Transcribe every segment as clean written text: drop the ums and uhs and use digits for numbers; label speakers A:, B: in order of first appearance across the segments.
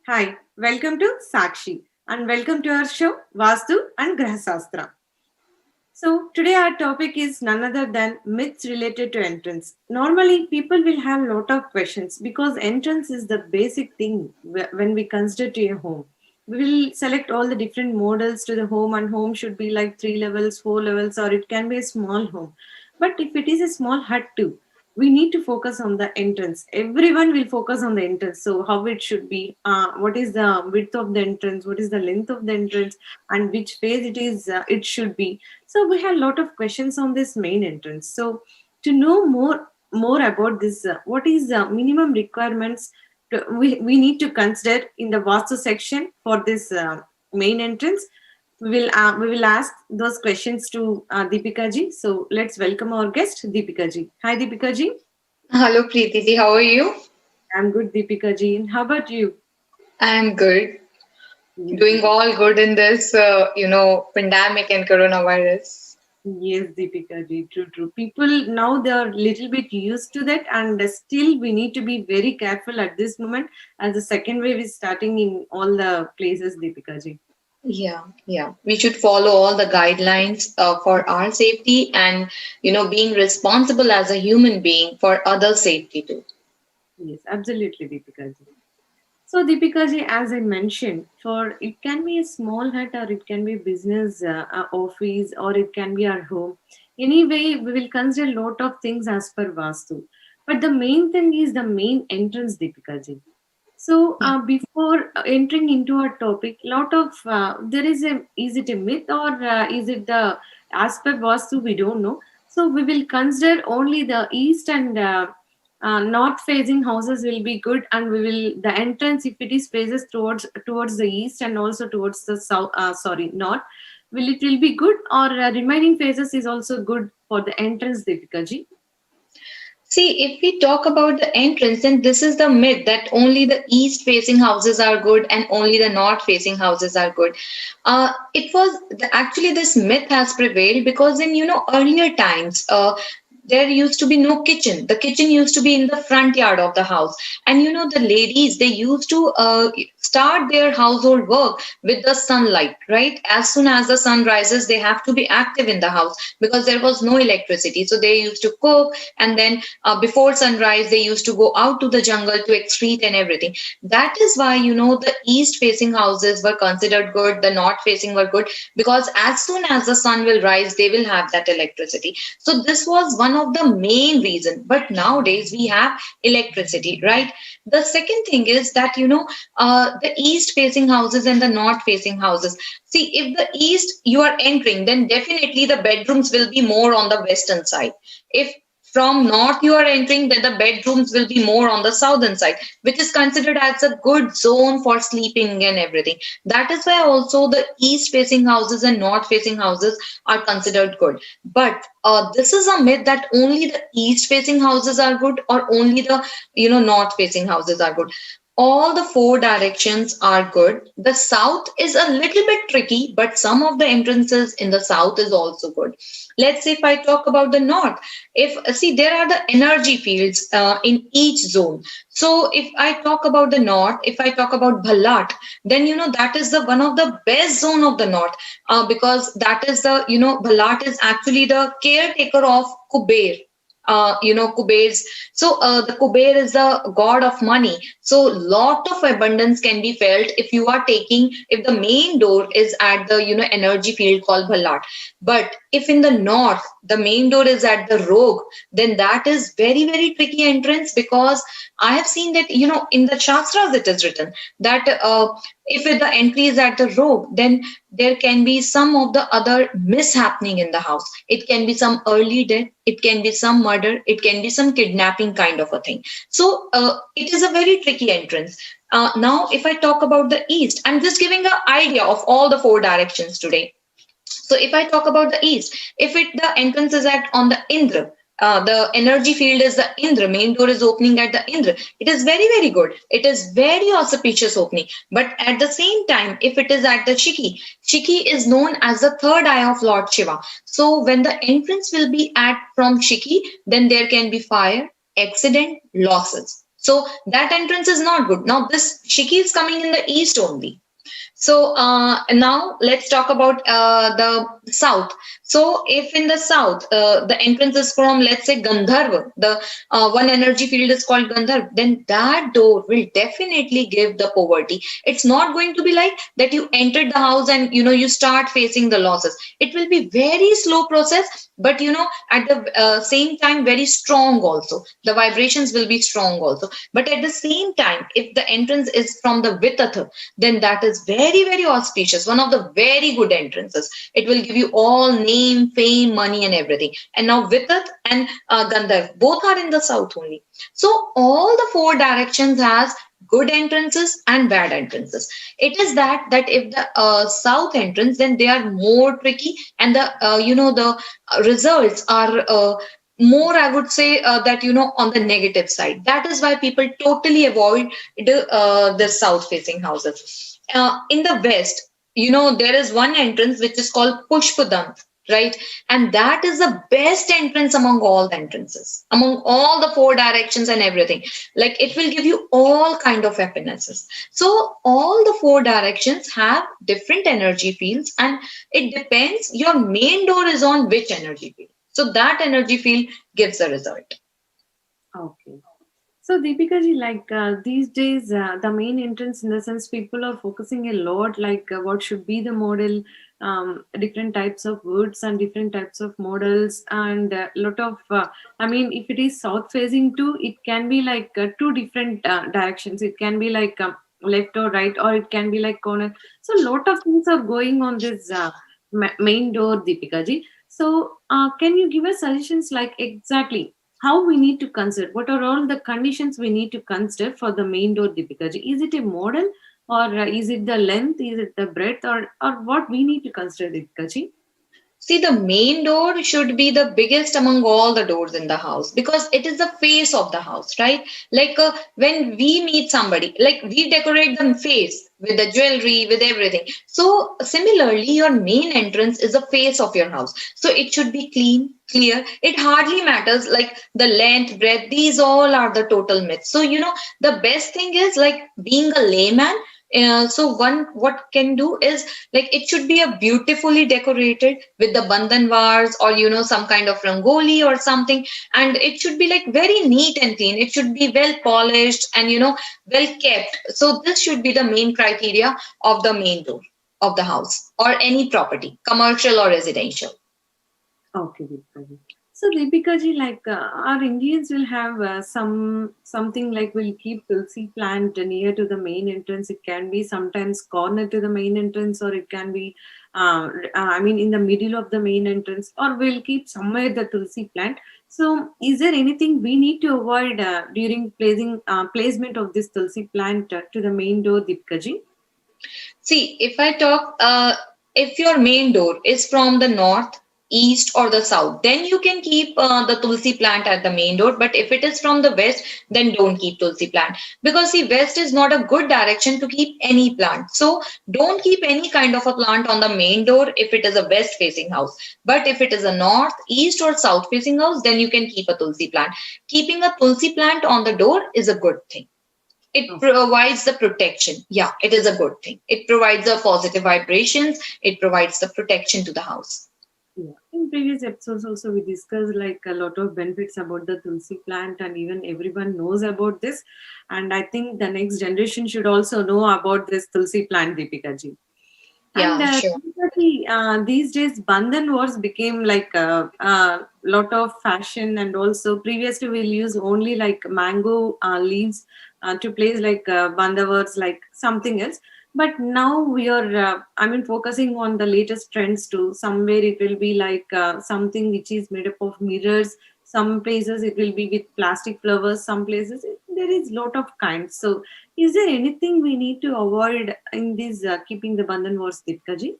A: Hi, welcome to Sakshi and welcome to our show Vastu and Grahasastra. So, today our topic is none other than myths related to entrance. Normally, people will have a lot of questions because entrance is the basic thing when we consider to a home. We will select all the different models to the home, and home should be like 3 levels, 4 levels, or it can be a small home. But if it is a small hut too, we need to focus on the entrance. Everyone will focus on the entrance. So, how it should be, what is the width of the entrance, what is the length of the entrance, and which phase it should be. So we have a lot of questions on this main entrance. So to know more about this, what is the minimum requirements we need to consider in the Vastu section for this main entrance? We will ask those questions to Dipika ji. So let's welcome our guest Dipika ji. Hi Dipika ji.
B: Hello, Preeti ji. How are you?
A: I'm good Dipika ji. And how about you?
B: I'm good.
A: Yes,
B: Doing
A: Deepika.
B: all good in this, pandemic and coronavirus.
A: Yes, Deepika ji, true, true. People now they are little bit used to that, and still we need to be very careful at this moment as the second wave is starting in all the places, Deepika ji.
B: Yeah. We should follow all the guidelines for our safety and, being responsible as a human being for other safety too.
A: Yes, absolutely, Deepika ji. So, Deepika ji, as I mentioned, for it can be a small hut or it can be business office or it can be our home. Anyway, we will consider a lot of things as per Vastu. But the main thing is the main entrance, Deepika ji. So
B: Yeah.
A: before entering into our topic, lot of there is it a myth or is it the aspect vastu we don't know. So we will consider only the east and north facing houses will be good, and we will the entrance if it is faces towards the east and also towards the south. Sorry, north. Will be good or remaining phases is also good for the entrance, Deepika ji?
B: See, if we talk about the entrance, then this is the myth that only the east facing houses are good and only the north facing houses are good. Actually this myth has prevailed because in earlier times, there used to be no kitchen. The kitchen used to be in the front yard of the house, and the ladies, they used to start their household work with the sunlight, right? As soon as the sun rises, they have to be active in the house because there was no electricity, so they used to cook, and then before sunrise they used to go out to the jungle to excrete and everything. That is why the east facing houses were considered good, the north facing were good, because as soon as the sun will rise, they will have that electricity. So this was one of the main reason. But nowadays we have electricity, right? The second thing is that the east facing houses and the north facing houses. See, if the east you are entering, then definitely the bedrooms will be more on the western side. If from north you are entering, then the bedrooms will be more on the southern side, which is considered as a good zone for sleeping and everything. That is why also the east facing houses and north facing houses are considered good. But this is a myth that only the east facing houses are good or only the north facing houses are good. All the four directions are good. The south is a little bit tricky, but some of the entrances in the south is also good. Let's say if I talk about the north, if see there are the energy fields in each zone. So if I talk about the north, if I talk about Bhalat, then that is the one of the best zone of the north, because that is the Bhalat is actually the caretaker of Kuber. Kuber's. So the Kuber is the god of money. So lot of abundance can be felt if you are taking, if the main door is at the energy field called Bhalat. But if in the north the main door is at the rogue, then that is very very tricky entrance, because I have seen that in the Shastras it is written that if the entry is at the rogue, then there can be some of the other mishappening in the house. It can be some early death, it can be some murder, it can be some kidnapping kind of a thing. So it is a very tricky entrance. Now, if I talk about the east, I'm just giving an idea of all the four directions today. So if I talk about the east, if it the entrance is at on the Indra, the energy field is the Indra, main door is opening at the Indra. It is very, very good. It is very auspicious opening. But at the same time, if it is at the Shiki, Shiki is known as the third eye of Lord Shiva. So when the entrance will be at from Shiki, then there can be fire, accident, losses. So that entrance is not good. Now this Shiki is coming in the east only. So now let's talk about the south. So if in the south the entrance is from, let's say, Gandharva, the one energy field is called Gandharva, then that door will definitely give the poverty. It's not going to be like that you entered the house and you start facing the losses. It will be very slow process, but at the same time very strong also. The vibrations will be strong also. But at the same time, if the entrance is from the Vitatha, then that is very, very auspicious. One of the very good entrances. It will give you all name, fame, money, and everything. And now Vitat and Gandharv, both are in the south only. So all the four directions has good entrances and bad entrances. It is that if the south entrance, then they are more tricky, and the the results are more, I would say, that on the negative side. That is why people totally avoid the south facing houses. In the west, there is one entrance which is called Pushpadant, right? And that is the best entrance among all the entrances, among all the four directions and everything. Like, it will give you all kind of happinesses. So all the four directions have different energy fields, and it depends, your main door is on which energy field. So that energy field gives a result.
A: Okay. So Deepika ji, like these days, the main entrance, in the sense, people are focusing a lot, like what should be the model, different types of woods and different types of models, and a lot of, I mean, if it is south facing too, it can be like two different directions. It can be like left or right, or it can be like corner. So a lot of things are going on this main door, Deepika ji. So can you give us suggestions, like exactly how we need to consider, what are all the conditions we need to consider for the main door, Deepika ji? Is it a model, or is it the length, is it the breadth, or what we need to consider, Deepika ji?
B: See, the main door should be the biggest among all the doors in the house, because it is the face of the house, right? Like, when we meet somebody, like, we decorate the face with the jewelry, with everything. So similarly, your main entrance is the face of your house. So it should be clean, clear. It hardly matters, like, the length, breadth, these all are the total myths. So, the best thing is, like, being a layman. So one what can do is, like, it should be a beautifully decorated with the bandan vase, or some kind of rangoli or something, and it should be like very neat and clean. It should be well polished and well kept. So this should be the main criteria of the main door of the house or any property, commercial or residential.
A: Okay, Deepika ji. So Deepika ji, like our Indians will have something like, we'll keep tulsi plant near to the main entrance. It can be sometimes corner to the main entrance, or it can be, I mean, in the middle of the main entrance, or we'll keep somewhere the tulsi plant. So, is there anything we need to avoid during placing placement of this tulsi plant to the main door, Deepika ji?
B: See, if I talk, if your main door is from the north, east, or the south, then you can keep the tulsi plant at the main door. But if it is from the west, then don't keep tulsi plant, because see, west is not a good direction to keep any plant. So don't keep any kind of a plant on the main door if it is a west facing house. But if it is a north, east, or south facing house, then you can keep a tulsi plant. Keeping a tulsi plant on the door is a good thing. It provides the protection. Yeah, it is a good thing. It provides the positive vibrations. It provides the protection to the house.
A: Yeah. In previous episodes also, we discussed like a lot of benefits about the tulsi plant, and even everyone knows about this. And I think the next generation should also know about this tulsi plant, Deepika ji. And
B: Yeah, sure.
A: Deepika ji, these days Bandhan wars became like a lot of fashion, and also previously we'll use only like mango leaves to place like bandha wars, like something else. But now we are, I mean, focusing on the latest trends too. Somewhere it will be like something which is made up of mirrors. Some places it will be with plastic flowers. Some places there is lot of kinds. So, is there anything we need to avoid in this keeping the bandhan wars, Deepika ji?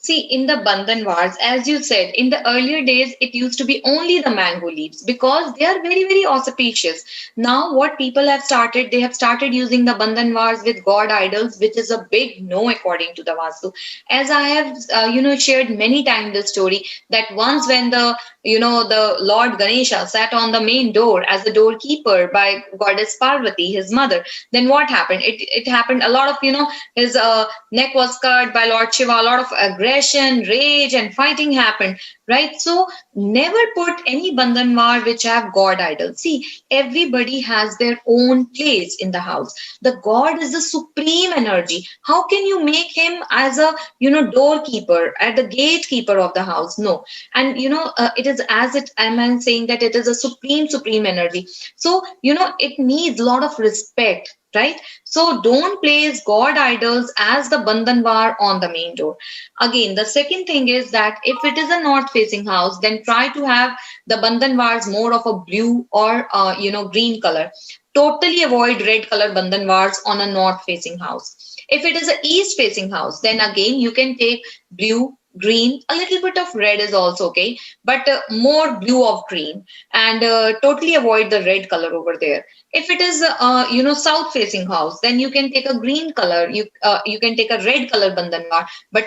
B: See, in the Bandhan vase, as you said, in the earlier days, it used to be only the mango leaves because they are very, very auspicious. Now, what people have started, they have started using the Bandhan vase with god idols, which is a big no according to the Vastu. As I have, shared many times the story that once when the Lord Ganesha sat on the main door as the doorkeeper by goddess Parvati, his mother, then what happened? It happened a lot of, his neck was cut by Lord Shiva, a lot of aggression, rage, and fighting happened, right? So never put any bandhanwar which have god idols. See, everybody has their own place in the house. The god is the supreme energy. How can you make him as a doorkeeper, at the gatekeeper of the house? No. And it is as it I'm saying that it is a supreme energy. So it needs a lot of respect, right? So don't place god idols as the bandhanwar on the main door. Again, the second thing is that if it is a north facing house, then try to have the bandhanwars more of a blue or green color. Totally avoid red color bandhanwars on a north facing house. If it is a east facing house, then again you can take blue, green, a little bit of red is also okay, but more blue of green, and totally avoid the red color over there. If it is south facing house, then you can take a green color, you can take a red color bandhanwar, but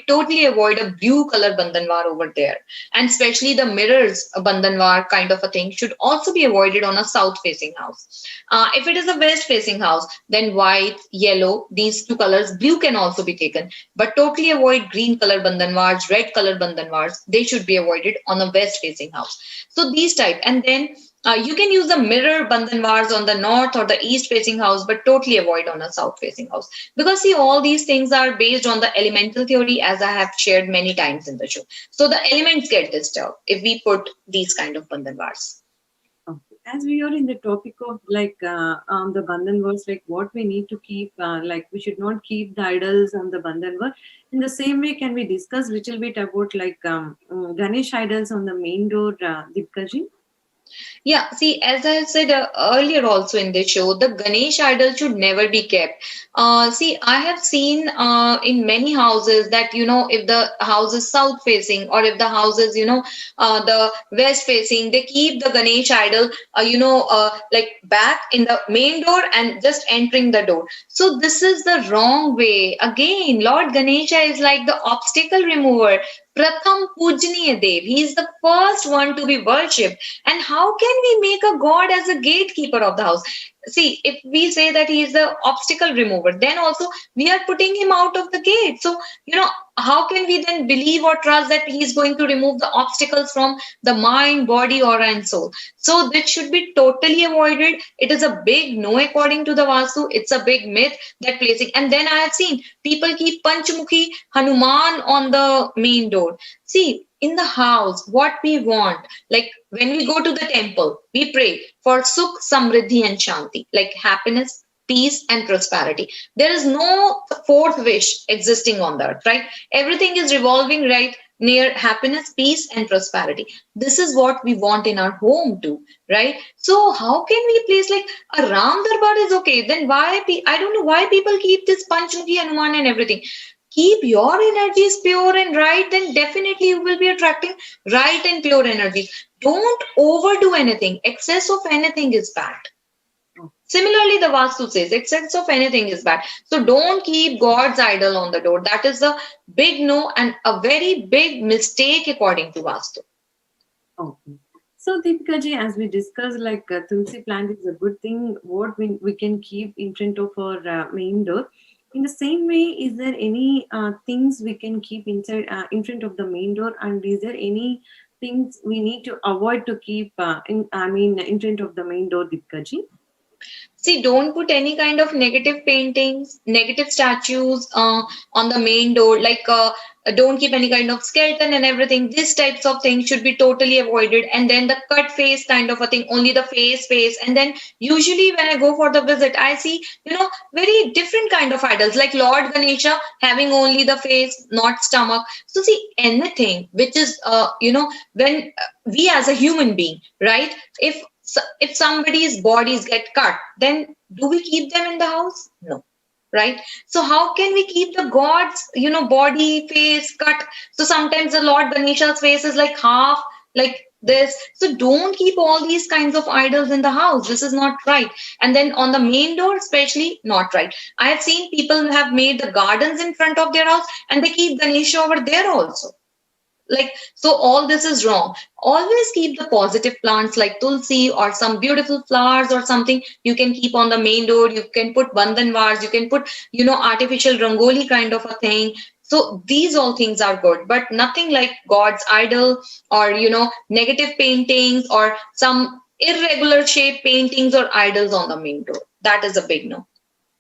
B: totally avoid a blue color bandhanwar over there. And especially the mirrors bandhanwar kind of a thing should also be avoided on a south facing house. If it is a west facing house, then white, yellow, these two colors, blue can also be taken, but totally avoid green color bandhanwars, red color bandhanwars. They should be avoided on a west facing house. So these type, and then you can use the mirror bandhanwars on the north or the east facing house, but totally avoid on a south facing house. Because see, all these things are based on the elemental theory, as I have shared many times in the show. So the elements get disturbed if we put these kind of bandhanwars.
A: Okay. As we are in the topic of like the Bandhan verse, like what we need to keep, like we should not keep the idols on the Bandhan verse. In the same way, can we discuss little bit about like Ganesh idols on the main door, Dipika ji?
B: Yeah, see, as I said earlier also in this show, the Ganesh idol should never be kept. See, I have seen in many houses that, if the house is south facing or if the house is, the west facing, they keep the Ganesh idol, like back in the main door and just entering the door. So this is the wrong way. Again, Lord Ganesha is like the obstacle remover. Pratham Pujaniya Dev. He is the first one to be worshipped. And how can we make a god as a gatekeeper of the house? See, if we say that he is the obstacle remover, then also we are putting him out of the gate. So, how can we then believe or trust that he is going to remove the obstacles from the mind, body, aura, and soul? So, this should be totally avoided. It is a big no according to the Vastu. It's a big myth that placing. And then I have seen people keep Panchmukhi Hanuman on the main door. See, in the house, what we want, like when we go to the temple, we pray for Sukh, Samriddhi, and Shanti, like happiness, peace, and prosperity. There is no fourth wish existing on the earth, right? Everything is revolving right near happiness, peace, and prosperity. This is what we want in our home too, right? So how can we place like a Ram Darbar is okay? Then why? I don't know why people keep this Panchmukhi Hanuman and everything. Keep your energies pure and right, then definitely you will be attracting right and pure energies. Don't overdo anything. Excess of anything is bad. Similarly, the Vastu says excess of anything is bad. So don't keep God's idol on the door. That is a big no and a very big mistake according to Vastu.
A: Okay. So Deepika ji, as we discussed, like Tulsi plant is a good thing. What we can keep in front of our main door. In the same way, is there any things we can keep inside in front of the main door, and is there any things we need to avoid to keep in front of the main door, Deepika ji?
B: See, don't put any kind of negative paintings, negative statues on the main door. Like, don't keep any kind of skeleton and everything. These types of things should be totally avoided. And then the cut face kind of a thing, only the face. And then usually when I go for the visit, I see, very different kind of idols, like Lord Ganesha having only the face, not stomach. So see, anything which is, when we as a human being, right? If somebody's bodies get cut, then do we keep them in the house? No. right? So how can we keep the god's, body, face cut? So sometimes the Lord Ganesha's face is like half like this. So don't keep all these kinds of idols in the house. This is not right. And then on the main door, especially, not right. I have seen people have made the gardens in front of their house and they keep Ganesha over there also. Like, so all this is wrong. Always keep the positive plants like tulsi or some beautiful flowers or something. You can keep on the main door. You can put bandhan vase. You can put, artificial rangoli kind of a thing. So these all things are good, but nothing like God's idol or, negative paintings or some irregular shape paintings or idols on the main door. That is a big no.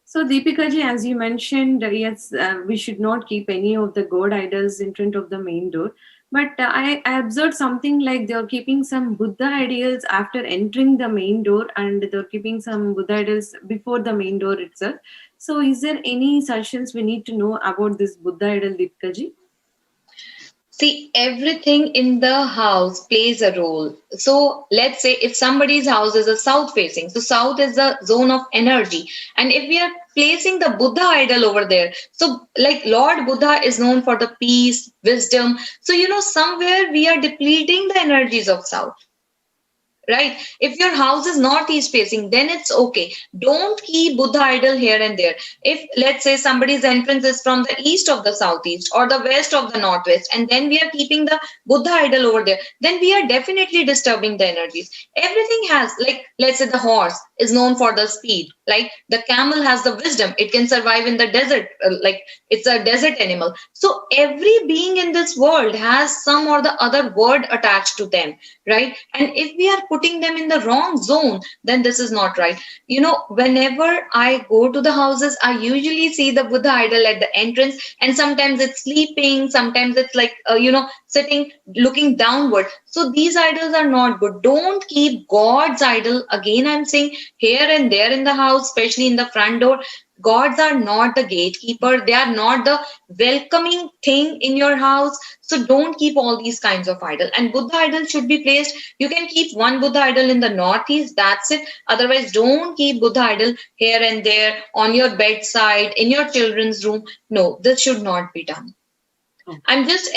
A: So, Deepika ji, as you mentioned, yes, we should not keep any of the god idols in front of the main door. But I observed something like they're keeping some Buddha ideals after entering the main door, and they're keeping some Buddha idols before the main door itself. So, is there any suggestions we need to know about this Buddha idol, Deepika ji?
B: See, everything in the house plays a role. So let's say if somebody's house is a south facing, so south is the zone of energy. And if we are placing the Buddha idol over there, so like Lord Buddha is known for the peace, wisdom. So, somewhere we are depleting the energies of south. Right? If your house is northeast facing, then it's okay. Don't keep Buddha idol here and there. If let's say somebody's entrance is from the east of the southeast or the west of the northwest, and then we are keeping the Buddha idol over there, then we are definitely disturbing the energies. Everything has, like, let's say the horse is known for the speed. Like the camel has the wisdom. It can survive in the desert. Like it's a desert animal. So every being in this world has some or the other word attached to them, right? And if we are putting them in the wrong zone, then this is not right. Whenever I go to the houses, I usually see the Buddha idol at the entrance, and sometimes it's sleeping, sometimes it's like, sitting, looking downward. So these idols are not good. Don't keep God's idol. Again, I'm saying here and there in the house, especially in the front door. Gods are not the gatekeeper. They are not the welcoming thing in your house. So don't keep all these kinds of idol. And Buddha idol should be placed. You can keep one Buddha idol in the northeast. That's it. Otherwise, don't keep Buddha idol here and there on your bedside, in your children's room. No, this should not be done.
A: Oh.
B: I'm just,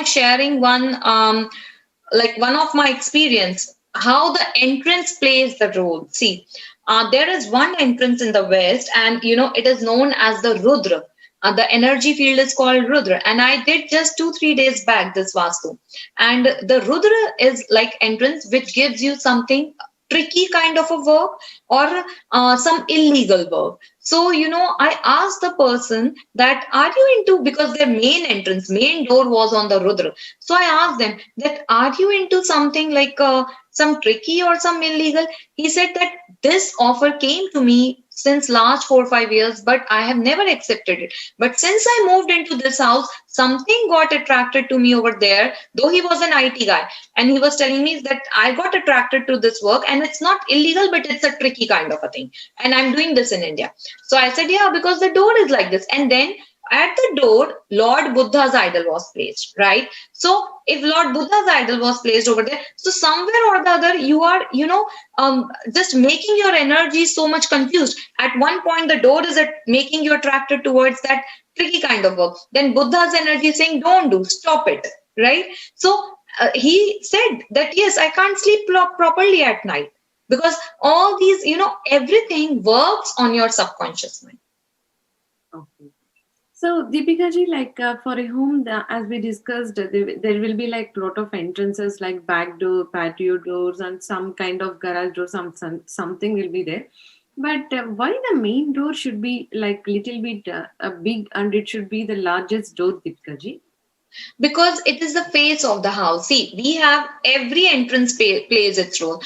B: sharing one of my experience, how the entrance plays the role. See, there is one entrance in the west, and it is known as the Rudra. The energy field is called Rudra, and I did just 2-3 days back this Vastu. And the Rudra is like entrance, which gives you something tricky kind of a work or some illegal work. So, I asked the person that, are you into, because their main door was on the Rudra. So I asked them that, are you into something like some tricky or some illegal? He said that this offer came to me since last 4 or 5 years, but I have never accepted it. But since I moved into this house, something got attracted to me over there, though he was an IT guy. And he was telling me that I got attracted to this work, and it's not illegal, but it's a tricky kind of a thing. And I'm doing this in India. So I said, yeah, because the door is like this. And then at the door, Lord Buddha's idol was placed, right? So if Lord Buddha's idol was placed over there, so somewhere or the other, you are, just making your energy so much confused. At one point, the door is making you attracted towards that tricky kind of work. Then Buddha's energy is saying, don't do, stop it, right? So he said that, yes, I can't sleep properly at night. Because all these, everything works on your subconscious mind.
A: Okay. So, Deepika ji, like for a home, as we discussed, there will be like lot of entrances like back door, patio doors, and some kind of garage door, something will be there. But why the main door should be like little bit big, and it should be the largest door, Deepika ji?
B: Because it is the face of the house. See, we have every entrance plays its role.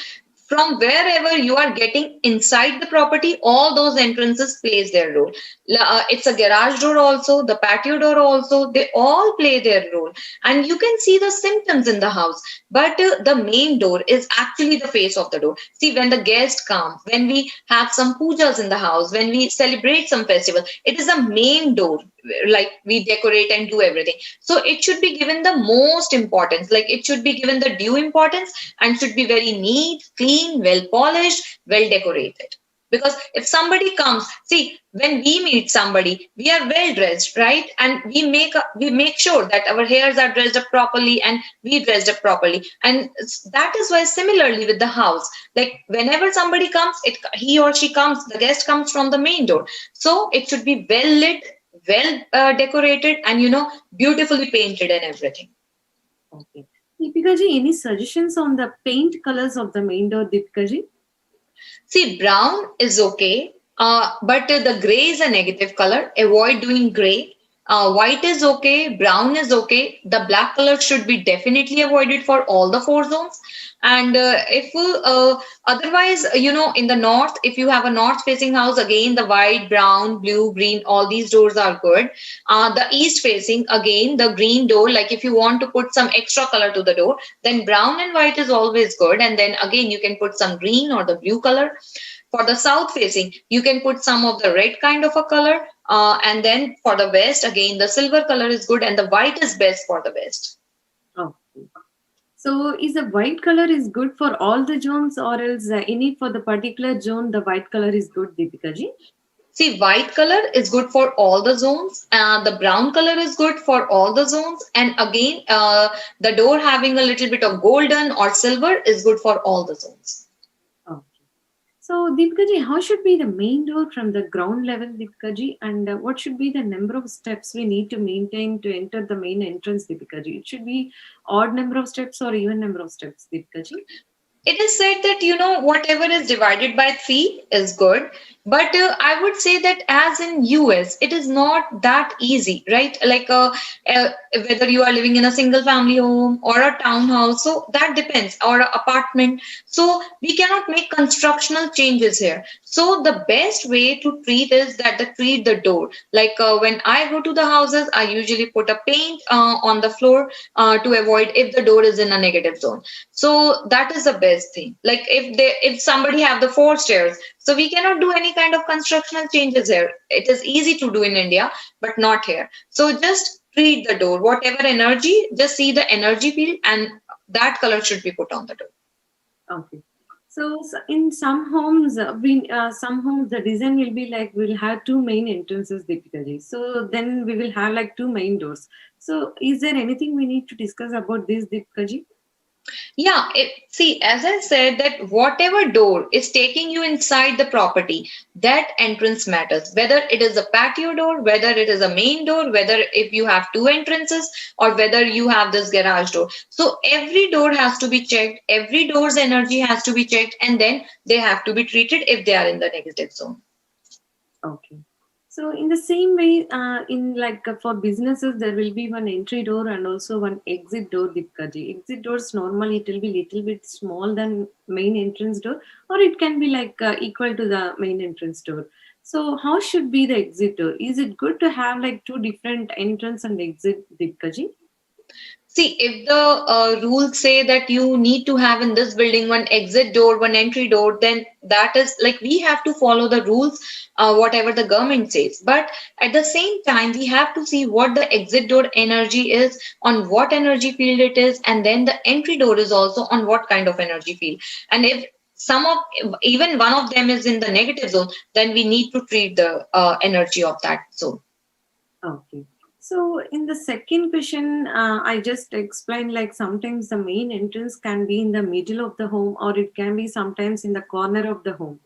B: From wherever you are getting inside the property, all those entrances plays their role. It's a garage door also, the patio door also, they all play their role. And you can see the symptoms in the house. But the main door is actually the face of the door. See, when the guests come, when we have some pujas in the house, when we celebrate some festival, it is the main door. Like we decorate and do everything. So it should be given the most importance. Like it should be given the due importance and should be very neat, clean, well polished, well decorated. Because if somebody comes, see, when we meet somebody, we are well dressed, right? And we make sure that our hairs are dressed up properly and we dressed up properly. And that is why similarly with the house, like whenever somebody comes, he or she comes, the guest comes from the main door. So it should be well lit, well decorated, and beautifully painted and everything.
A: Okay. Deepika ji, any suggestions on the paint colors of the main door, Deepika ji?
B: See, brown is okay, but the gray is a negative color. Avoid doing gray. White is okay, brown is okay. The black color should be definitely avoided for all the four zones. And if otherwise, in the north, if you have a north facing house, again, the white, brown, blue, green, all these doors are good. The east facing, again, the green door, like if you want to put some extra color to the door, then brown and white is always good. And then again, you can put some green or the blue color. For the south facing, you can put some of the red kind of a color. And then for the west, again, the silver color is good and the white is best for the west.
A: Okay. So is the white color is good for all the zones, or else any for the particular zone the white color is good, Deepika ji?
B: See, white color is good for all the zones. The brown color is good for all the zones. And again, the door having a little bit of golden or silver is good for all the zones.
A: Okay. So Deepika ji, how should be the main door from the ground level, Deepika ji, and what should be the number of steps we need to maintain to enter the main entrance, Deepika ji? It should be odd number of steps or even number of steps, Deepika ji?
B: It is said that, whatever is divided by 3 is good. But I would say that as in US, it is not that easy, right? Like whether you are living in a single family home or a townhouse, so that depends, or an apartment. So we cannot make constructional changes here. So the best way to treat is that treat the door. Like when I go to the houses, I usually put a paint on the floor to avoid if the door is in a negative zone. So that is the best thing. Like if somebody have the 4 stairs, so we cannot do any kind of constructional changes here. It is easy to do in India, but not here. So just treat the door, whatever energy, just see the energy field, and that color should be put on the door.
A: Okay. So in some homes, some homes the design will be like we'll have two main entrances, Deepika ji. So then we will have like two main doors. So is there anything we need to discuss about this, Deepika ji?
B: Yeah, see, as I said, that whatever door is taking you inside the property, that entrance matters. Whether it is a patio door, whether it is a main door, whether if you have 2 entrances, or whether you have this garage door. So every door has to be checked. Every door's energy has to be checked, and then they have to be treated if they are in the negative zone.
A: Okay. So in the same way, in like for businesses, there will be one entry door and also one exit door, Deepika ji. Exit doors normally it will be little bit small than main entrance door, or it can be like equal to the main entrance door. So how should be the exit door? Is it good to have like two different entrance and exit, Deepika ji?
B: See, if the rules say that you need to have in this building one exit door, one entry door, then that is like we have to follow the rules, whatever the government says. But at the same time, we have to see what the exit door energy is, on what energy field it is, and then the entry door is also on what kind of energy field. And if even one of them is in the negative zone, then we need to treat the energy of that zone.
A: Okay. So in the second question, I just explained like sometimes the main entrance can be in the middle of the home or it can be sometimes in the corner of the home.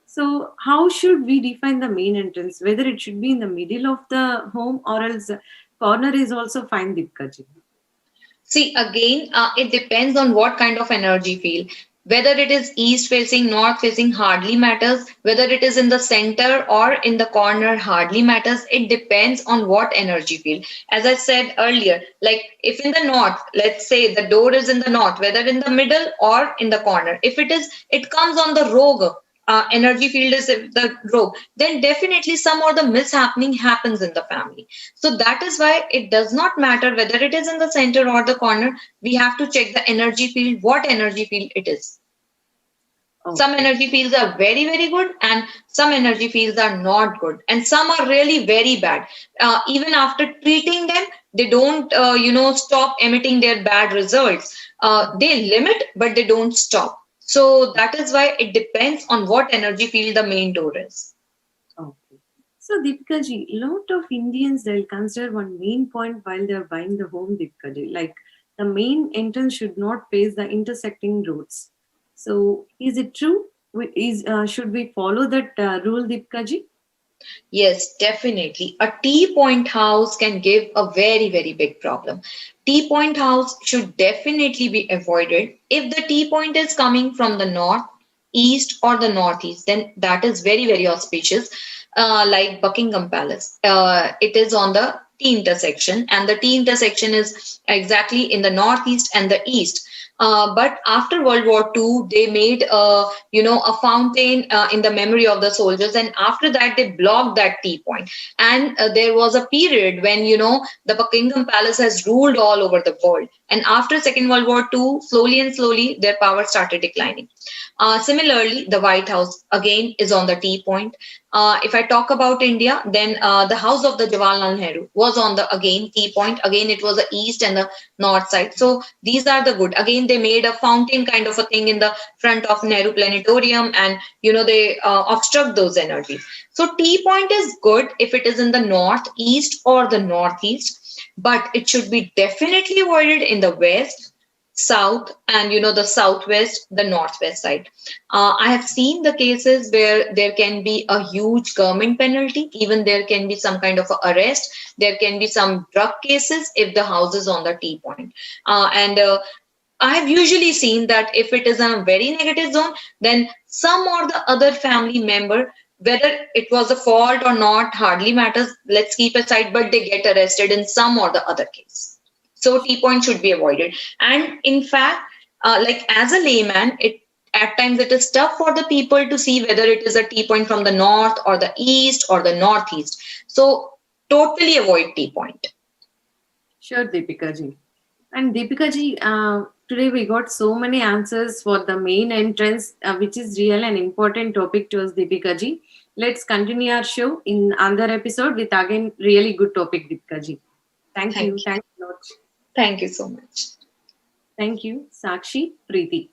A: So how should we define the main entrance? Whether it should be in the middle of the home or else corner is also fine, Deepika ji.
B: See, again, it depends on what kind of energy field. Whether it is east facing, north facing, hardly matters. Whether it is in the center or in the corner, hardly matters. It depends on what energy field. As I said earlier, like if in the north, let's say the door is in the north, whether in the middle or in the corner, if it comes on the rogue. Energy field is the rogue, then definitely some or the mishappening happens in the family. So that is why it does not matter whether it is in the center or the corner. We have to check the energy field, what energy field it is.
A: Okay.
B: Some energy fields are very, very good, and some energy fields are not good, and some are really very bad. Even after treating them, they don't, stop emitting their bad results. They limit, but they don't stop. So that is why it depends on what energy field the main door is.
A: Okay. So, Deepika ji, lot of Indians they'll consider one main point while they're buying the home, Deepika ji, like the main entrance should not face the intersecting roads. So, is it true? Is should we follow that rule, Deepika ji?
B: Yes, definitely. A T point house can give a very, very big problem. T point house should definitely be avoided. If the T point is coming from the north, east, or the northeast, then that is very, very auspicious. Like Buckingham Palace, it is on the T intersection, and the T intersection is exactly in the northeast and the east. But after World War II, they made a fountain in the memory of the soldiers, and after that they blocked that T point. And there was a period when the Buckingham Palace has ruled all over the world. And after Second World War II, slowly and slowly their power started declining. Similarly, the White House again is on the T point. If I talk about India, then the house of the Jawaharlal Nehru was on the again T point. Again, it was the east and the north side. So these are the good. Again, they made a fountain kind of a thing in the front of Nehru Planetarium, and they obstruct those energies. So T point is good if it is in the north, east, or the northeast, but it should be definitely avoided in the west, south, and the southwest, the northwest side. I have seen the cases where there can be a huge government penalty, even there can be some kind of arrest, there can be some drug cases if the house is on the T point. And I have usually seen that if it is in a very negative zone, then some or the other family member, whether it was a fault or not, hardly matters. Let's keep aside, but they get arrested in some or the other case. So T point should be avoided. And in fact, like as a layman, it at times it is tough for the people to see whether it is a T point from the north or the east or the northeast. So totally avoid T point.
A: Sure, Deepika ji. And Deepika ji, today we got so many answers for the main entrance, which is real and important topic to us, Deepika ji. Let's continue our show in another episode with again really good topic, Deepika ji. Thank
B: Thank
A: you.
B: you.
A: Thanks a lot.
B: Thank you so much.
A: Thank you, Sakshi, Preeti.